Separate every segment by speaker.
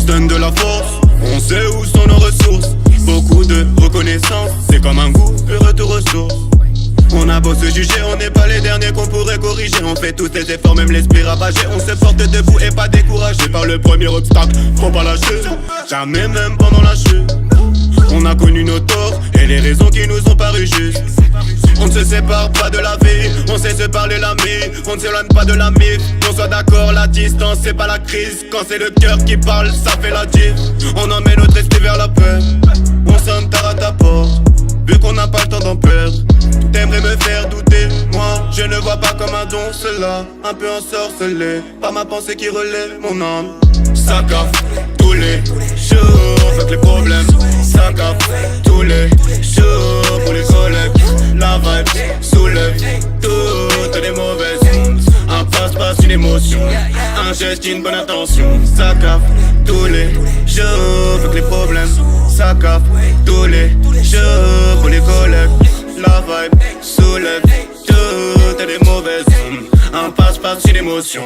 Speaker 1: se donne de la force, on sait où sont nos ressources. Beaucoup de reconnaissance, c'est comme un goût, le retour aux sources. On a beau se juger, on n'est pas les derniers qu'on pourrait corriger. On fait tous les efforts, même l'esprit ravagé. On se porte debout et pas découragé par le premier obstacle, faut pas lâcher. Jamais même pendant la chute. On a connu nos torts et les raisons qui nous ont paru justes. On ne se sépare pas de la vie, on sait se parler l'ami. On ne s'éloigne pas de la mythe, qu'on soit d'accord, la distance c'est pas la crise. Quand c'est le cœur qui parle, ça fait la diff. On emmène notre esprit vers la paix, on sonne tard à ta porte. Vu qu'on n'a pas le temps d'en perdre, t'aimerais me faire douter. Moi, je ne vois pas comme un don cela, un peu ensorcelé par ma pensée qui relève mon âme. Ça caffe tous les jours, fuck les problèmes. Ça caffe tous les jours pour les collègues. La vibe soulève toutes les mauvaises ondes. Un passe-passe, une émotion, un geste, une bonne intention. Ça caffe tous les jours, fuck les problèmes. Ça caffe tous les jours pour les collègues. La vibe soulève toutes les mauvaises ondes. Un passe-passe, une émotion,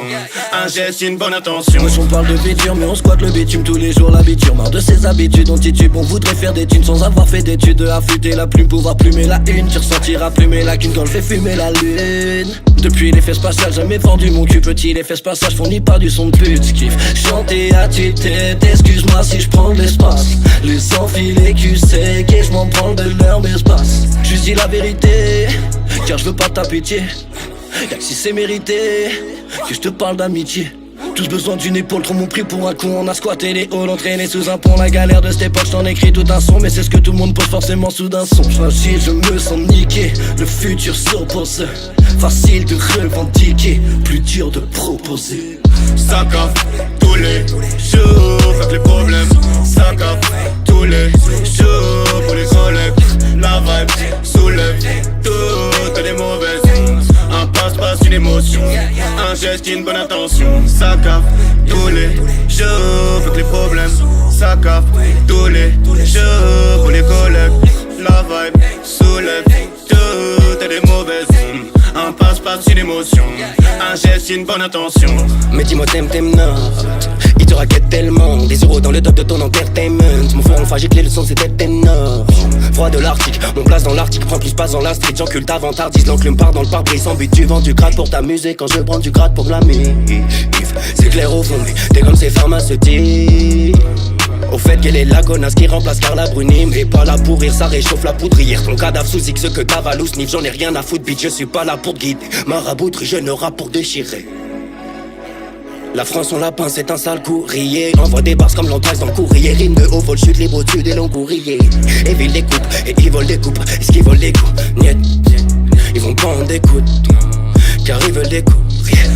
Speaker 1: un geste, une bonne intention.
Speaker 2: Moi on parle de bitume mais on squatte le bitume tous les jours l'habitude. Marre de ses habitudes, on titube, on voudrait faire des thunes sans avoir fait d'études. Affûter la plume, pouvoir plumer la une. Tu ressentiras plumer la qu'une quand je fais fumer la lune. Depuis les fesses spatiales, jamais vendu mon cul petit. Les fesses spatiales fournis par du son de pute. J'kiffe chanter à tue-tête, excuse-moi si je prends de l'espace. Les enfilés cul sec et je m'en prends de leur espace. Je dis la vérité, car je veux pas ta pitié. Y'a que si c'est mérité que je te parle d'amitié. Tous besoin d'une épaule, trop mon prix pour un con. On a squatté les halls, entraîné sous un pont. La galère de cette époque, j't'en écris tout un son. Mais c'est ce que tout le monde pose forcément sous d'un son. Fragile, je me sens niqué, le futur s'oppose. Facile de revendiquer, plus dur de proposer.
Speaker 1: Ça caffe tous les jours, fuck les problèmes. Ça caffe tous les jours pour les collègues. La vibe soulève toutes les mauvaises ondes. Un passe-passe, une émotion, un geste, une bonne intention. Ça caffe tous les jours, fuck les problèmes. Ça caffe tous les jours pour les collègues. La vibe soulève toutes les mauvaises ondes. Un passe-passe, une émotion, un geste, une bonne intention.
Speaker 2: Mais dis-moi t'aimes notes, il te raquette tellement. Des euros dans le top de ton entertainment. Mon frère enfin j'ai que les leçons c'était énorme. Froid de l'Arctique, mon place dans l'Arctique prend plus passe dans la street. J'encule ta vantardise, l'enclume part dans le pare-brise. Sans but tu vends du gratte pour t'amuser. Quand je prends du gratte pour la mif. C'est clair au fond mais t'es comme ces pharmaceutiques. Au fait qu'elle est la connasse qui remplace Carla Bruni. Mais pas là pour rire, ça réchauffe la poudrière. Ton cadavre sous X que cavale ou sniff. J'en ai rien à foutre bitch, je suis pas là pour te guider. Marabouterie, je ne rappe pour déchirer. La France on la pince, c'est un sale courrier. Envoie des bars comme l'entraise dans le courrier. Rime de haut vol, chute libre au-dessus des longs courriers. Et ville des coupes, et ils volent des coupes. Est-ce qu'ils volent des coups? Niet, ils vont prendre des coups car ils veulent des coups.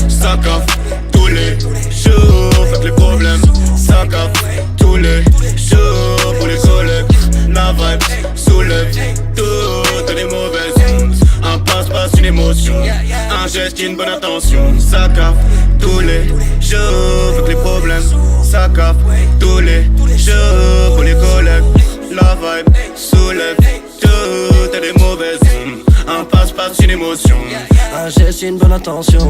Speaker 1: Ça caffe tous les jours, fuck les problèmes. Ça caffe tous les jours pour les collègues. La vibe soulève toutes les mauvaises ondes. Un passe-passe, une émotion, un geste, une bonne intention. Ça caffe tous les jours, fuck les problèmes. Ça caffe tous les jours pour les collègues. La vibe soulève toutes les mauvaises ondes. Un passe-passe, une émotion,
Speaker 2: un geste, une bonne intention.